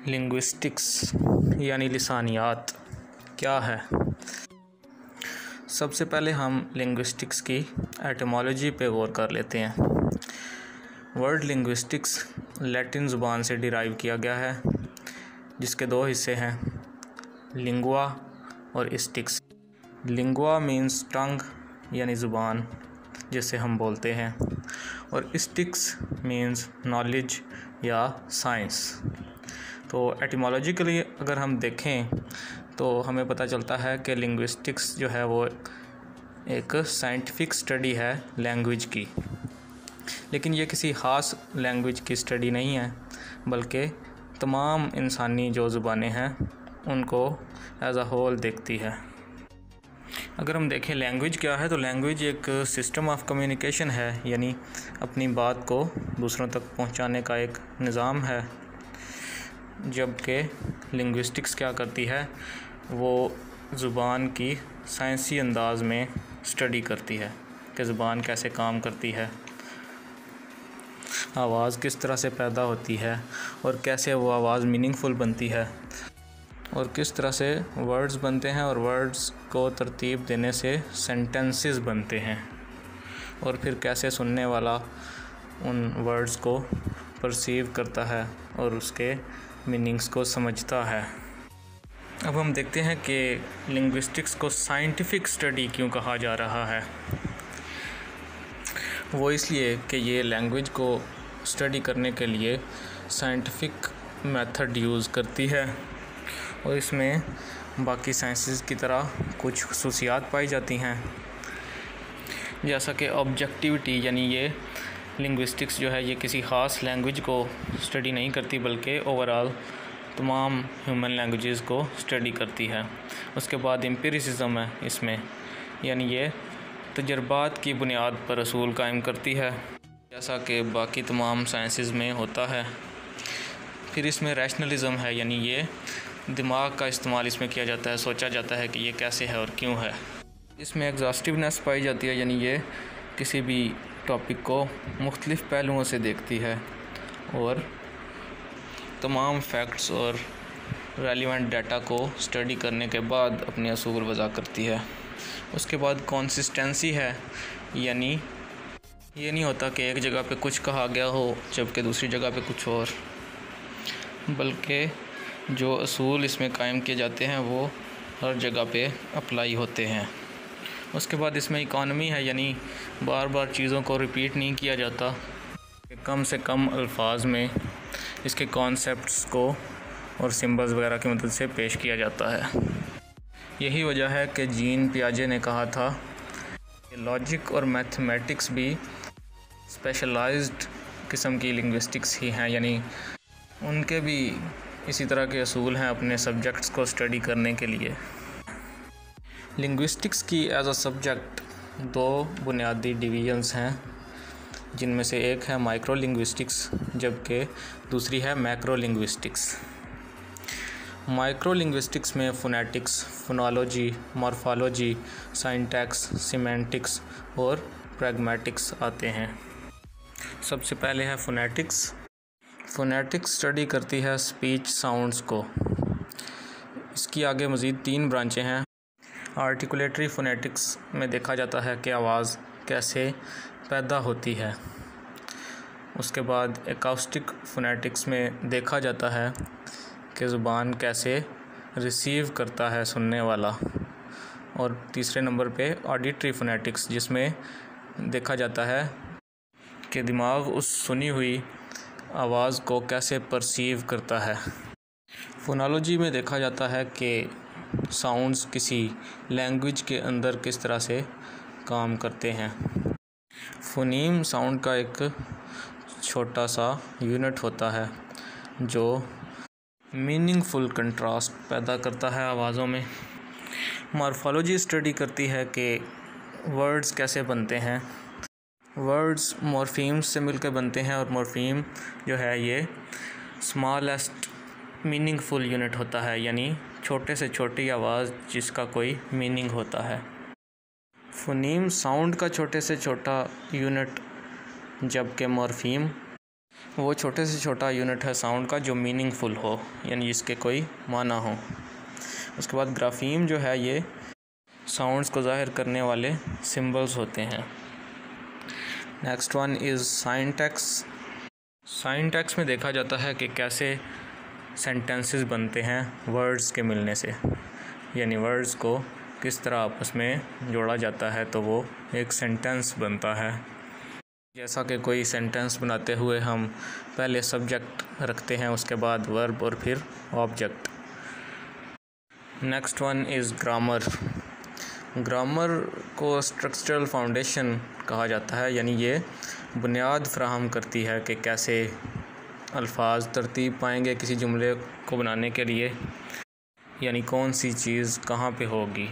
Linguistics यानी लिसानियात क्या है। सबसे पहले हम लिंग्विस्टिक्स की एटिमोलॉजी पे गौर कर लेते हैं। वर्ड लिंग्विस्टिक्स लैटिन ज़ुबान से डिराइव किया गया है, जिसके दो हिस्से हैं, लिंगुआ और स्टिक्स। लिंगुआ मीन्स टंग यानी ज़ुबान जिसे हम बोलते हैं, और स्टिक्स मीन्स नॉलेज या साइंस। तो एटिमोलॉजिकली अगर हम देखें तो हमें पता चलता है कि लिंग्विस्टिक्स जो है वो एक साइंटिफिक स्टडी है लैंग्वेज की, लेकिन ये किसी ख़ास लैंग्वेज की स्टडी नहीं है, बल्कि तमाम इंसानी जो ज़ुबानें हैं उनको एज अ होल देखती है। अगर हम देखें लैंग्वेज क्या है, तो लैंग्वेज एक सिस्टम ऑफ कम्युनिकेशन है, यानी अपनी बात को दूसरों तक पहुंचाने का एक निज़ाम है। जबकि लिंग्विस्टिक्स क्या करती है, वो ज़ुबान की साइंसी अंदाज़ में स्टडी करती है कि ज़ुबान कैसे काम करती है, आवाज़ किस तरह से पैदा होती है और कैसे वो आवाज़ मीनिंगफुल बनती है, और किस तरह से वर्ड्स बनते हैं और वर्ड्स को तरतीब देने से सेंटेंसेस बनते हैं, और फिर कैसे सुनने वाला उन वर्ड्स को परसीव करता है और उसके मीनिंग्स को समझता है। अब हम देखते हैं कि लिंग्विस्टिक्स को साइंटिफिक स्टडी क्यों कहा जा रहा है। वो इसलिए कि ये लैंग्वेज को स्टडी करने के लिए साइंटिफिक मेथड यूज़ करती है, और इसमें बाकी साइंसेस की तरह कुछ खुसूसियात पाई जाती हैं, जैसा कि ऑब्जेक्टिविटी, यानी ये लिंग्विस्टिक्स जो है ये किसी ख़ास लैंग्वेज को स्टडी नहीं करती, बल्कि ओवरऑल तमाम ह्यूमन लैंग्वेजेस को स्टडी करती है। उसके बाद एम्पिरिसिज्म है इसमें, यानी ये तजर्बात की बुनियाद पर असूल कायम करती है, जैसा कि बाकी तमाम साइंसेस में होता है। फिर इसमें रैशनलिज़म है, यानी ये दिमाग का इस्तेमाल इसमें किया जाता है, सोचा जाता है कि ये कैसे है और क्यों है। इसमें एग्जॉस्टिवनेस पाई जाती है, यानी ये किसी भी टॉपिक को मुख्तलिफ़ पहलुओं से देखती है और तमाम फैक्ट्स और रेलिवेंट डाटा को स्टडी करने के बाद अपने असूल वज़ा करती है। उसके बाद कंसिस्टेंसी है, यानी ये नहीं होता कि एक जगह पे कुछ कहा गया हो जबकि दूसरी जगह पे कुछ और, बल्कि जो असूल इसमें कायम किए जाते हैं वो हर जगह पे अप्लाई होते हैं। उसके बाद इसमें इकॉनमी है, यानी बार बार चीज़ों को रिपीट नहीं किया जाता, कम से कम अल्फाज में इसके कॉन्सेप्ट्स को और सिंबल्स वगैरह की मदद से पेश किया जाता है। यही वजह है कि जीन पियाजे ने कहा था कि लॉजिक और मैथमेटिक्स भी स्पेशलाइज्ड किस्म की लिंग्विस्टिक्स ही हैं, यानी उनके भी इसी तरह के असूल हैं अपने सब्जेक्ट्स को स्टडी करने के लिए। लिंग्विस्टिक्स की एज अ सब्जेक्ट दो बुनियादी डिवीजन्स हैं, जिनमें से एक है माइक्रो लिंग्विस्टिक्स जबकि दूसरी है मैक्रो लिंग्विस्टिक्स। माइक्रो लिंग्विस्टिक्स में phonetics, phonology, morphology, syntax, semantics और प्रैग्मेटिक्स आते हैं। सबसे पहले है फोनेटिक्स। फोनेटिक्स स्टडी करती है स्पीच साउंड्स को। इसकी आगे मज़ीद 3 ब्रांचें हैं। आर्टिकुलेटरी फोनेटिक्स में देखा जाता है कि आवाज़ कैसे पैदा होती है। उसके बाद एकाउस्टिक फोनेटिक्स में देखा जाता है कि ज़ुबान कैसे रिसीव करता है सुनने वाला। और तीसरे नंबर पे ऑडिटरी फोनेटिक्स, जिसमें देखा जाता है कि दिमाग उस सुनी हुई आवाज़ को कैसे परसीव करता है। फोनोलॉजी में देखा जाता है कि साउंड्स किसी लैंग्वेज के अंदर किस तरह से काम करते हैं। फोनीम साउंड का एक छोटा सा यूनिट होता है जो मीनिंगफुल कंट्रास्ट पैदा करता है आवाज़ों में। मॉर्फोलॉजी स्टडी करती है कि वर्ड्स कैसे बनते हैं। वर्ड्स मॉर्फीम्स से मिलकर बनते हैं, और मॉर्फीम जो है ये स्मॉलेस्ट मीनिंगफुल यूनिट होता है, यानी छोटे से छोटी आवाज़ जिसका कोई मीनिंग होता है। फोनीम साउंड का छोटे से छोटा यूनिट, जबकि मॉर्फीम वो छोटे से छोटा यूनिट है साउंड का जो मीनिंगफुल हो, यानी जिसके कोई माना हो। उसके बाद ग्राफीम जो है ये साउंड्स को ज़ाहिर करने वाले सिंबल्स होते हैं। Next one is syntax. Syntax में देखा जाता है कि कैसे सेंटेंसेस बनते हैं वर्ड्स के मिलने से, यानी वर्ड्स को किस तरह आपस में जोड़ा जाता है तो वो एक सेंटेंस बनता है। जैसा कि कोई सेंटेंस बनाते हुए हम पहले सब्जेक्ट रखते हैं, उसके बाद वर्ब और फिर object. Next one is grammar. Grammar को स्ट्रक्चरल फाउंडेशन कहा जाता है, यानी ये बुनियाद फराहम करती है कि कैसे अल्फाज तरतीब पाएंगे किसी जुमले को बनाने के लिए, यानी कौन सी चीज़ कहाँ पे होगी,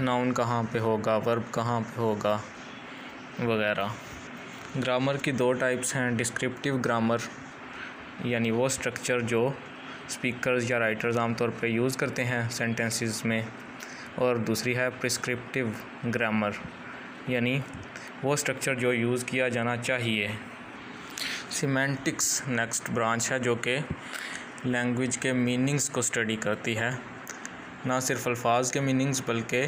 नाउन कहाँ पे होगा, वर्ब कहाँ पे होगा वगैरह। ग्रामर की दो टाइप्स हैं, डिस्क्रिप्टिव ग्रामर यानी वो स्ट्रक्चर जो स्पीकर्स या राइटर्स आमतौर पे यूज़ करते हैं सेंटेंसेस में, और दूसरी है प्रिस्क्रिप्टिव ग्रामर यानी वो स्ट्रक्चर जो यूज़ किया जाना चाहिए। सिमेंटिक्स नेक्स्ट ब्रांच है जो कि लैंग्वेज के मीनिंग्स को स्टडी करती है, ना सिर्फ अल्फाज के मीनिंग्स बल्कि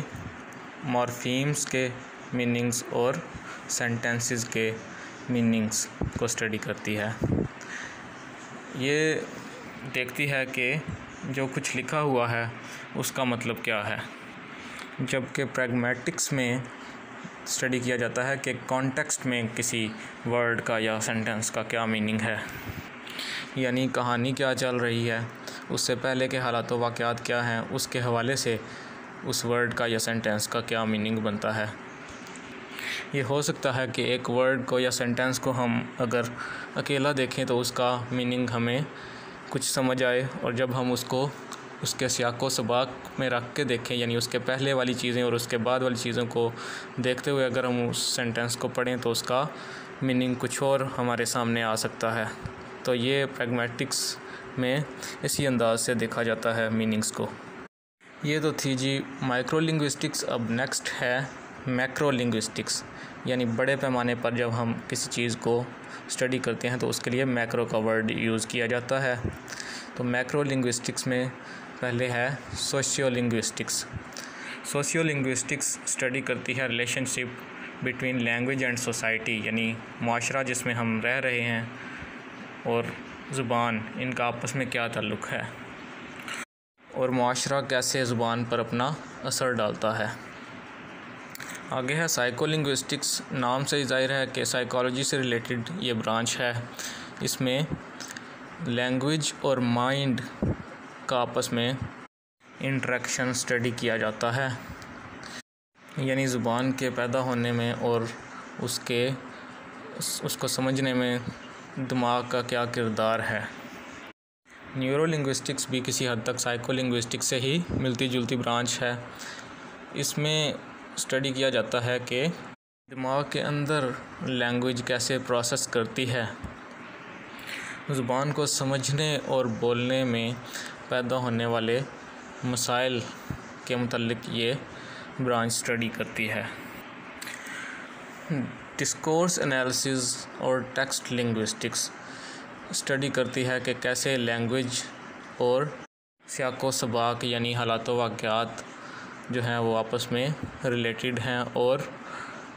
मॉर्फीम्स के मीनिंग्स और सेंटेंसेस के मीनिंग्स को स्टडी करती है। ये देखती है कि जो कुछ लिखा हुआ है उसका मतलब क्या है, जबकि प्रैग्मेटिक्स में स्टडी किया जाता है कि कॉन्टेक्स्ट में किसी वर्ड का या सेंटेंस का क्या मीनिंग है, यानी कहानी क्या चल रही है, उससे पहले के हालात व वाक़यात क्या हैं, उसके हवाले से उस वर्ड का या सेंटेंस का क्या मीनिंग बनता है। ये हो सकता है कि एक वर्ड को या सेंटेंस को हम अगर अकेला देखें तो उसका मीनिंग हमें कुछ समझ आए, और जब हम उसको उसके सियाक़ो सबाक़ में रख के देखें, यानी उसके पहले वाली चीज़ें और उसके बाद वाली चीज़ों को देखते हुए अगर हम उस सेंटेंस को पढ़ें तो उसका मीनिंग कुछ और हमारे सामने आ सकता है। तो ये प्रैग्मेटिक्स में इसी अंदाज़ से देखा जाता है मीनिंग्स को। ये तो थी जी माइक्रो लिंग्विस्टिक्स। अब नेक्स्ट है मैक्रो लिंग्विस्टिक्स, यानी बड़े पैमाने पर जब हम किसी चीज़ को स्टडी करते हैं तो उसके लिए मैक्रो का वर्ड यूज़ किया जाता है। तो मैक्रो लिंग्विस्टिक्स में पहले है socio linguistics. Socio linguistics study करती है relationship between language and society, यानी माशरा जिसमें हम रह रहे हैं और ज़ुबान, इनका आपस में क्या ताल्लुक़ है और माशरा कैसे ज़ुबान पर अपना असर डालता है। आगे है साइकोलिंग्विस्टिक्स। नाम से ही ज़ाहिर है कि साइकोलॉजी से रिलेटेड ये ब्रांच है। इसमें लैंग्वेज और माइंड का आपस में इंटरेक्शन स्टडी किया जाता है, यानी ज़ुबान के पैदा होने में और उसको समझने में दिमाग का क्या किरदार है। न्यूरो लिंग्विस्टिक्स भी किसी हद तक साइकोलिंग्विस्टिक्स से ही मिलती जुलती ब्रांच है। इसमें स्टडी किया जाता है कि दिमाग के अंदर लैंग्वेज कैसे प्रोसेस करती है। ज़ुबान को समझने और बोलने में पैदा होने वाले मसाइल के मुतल्लिक़ ये ब्रांच स्टडी करती है। डिस्कोर्स एनालिसिस और टेक्स्ट लिंग्विस्टिक्स स्टडी करती है कि कैसे लैंग्वेज और सियाक़ो सबाक़ यानी हालात व वाक़यात जो हैं वो आपस में रिलेटेड हैं, और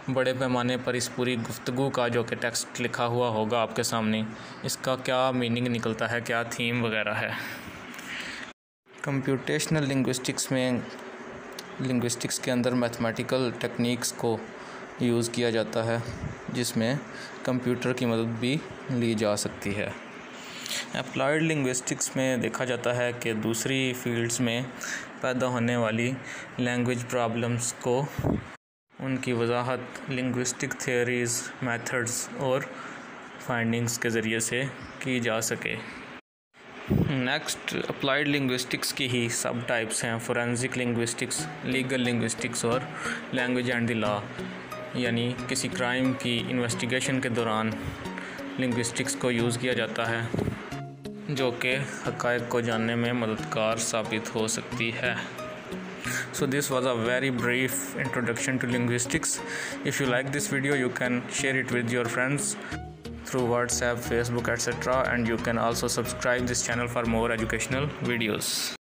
बड़े पैमाने पर इस पूरी गुफ्तगू का जो कि टेक्स्ट लिखा हुआ होगा आपके सामने, इसका क्या मीनिंग निकलता है, क्या थीम वगैरह है। कंप्यूटेशनल लिंग्विस्टिक्स में लिंग्विस्टिक्स के अंदर मैथमेटिकल टेक्निक्स को यूज़ किया जाता है, जिसमें कंप्यूटर की मदद भी ली जा सकती है। अप्लाइड लिंग्विस्टिक्स में देखा जाता है कि दूसरी फील्ड्स में पैदा होने वाली लैंग्वेज प्रॉब्लम्स को उनकी वजाहत लिंग्विस्टिक थियोरीज़, मेथड्स और फाइंडिंग्स के ज़रिए से की जा सके। नेक्स्ट अप्लाइड लिंग्विस्टिक्स की ही सब टाइप्स हैं, फोरेंसिक लिंग्विस्टिक्स, लीगल लिंग्विस्टिक्स और लैंग्वेज एंड द लॉ, यानी किसी क्राइम की इन्वेस्टिगेशन के दौरान लिंग्विस्टिक्स को यूज़ किया जाता है, जो कि हक़ाइक़ को जानने में मददगार साबित हो सकती है। So this was a very brief introduction to linguistics. If you like this video, you can share it with your friends. through WhatsApp, Facebook, etc. And you can also subscribe this channel for more educational videos.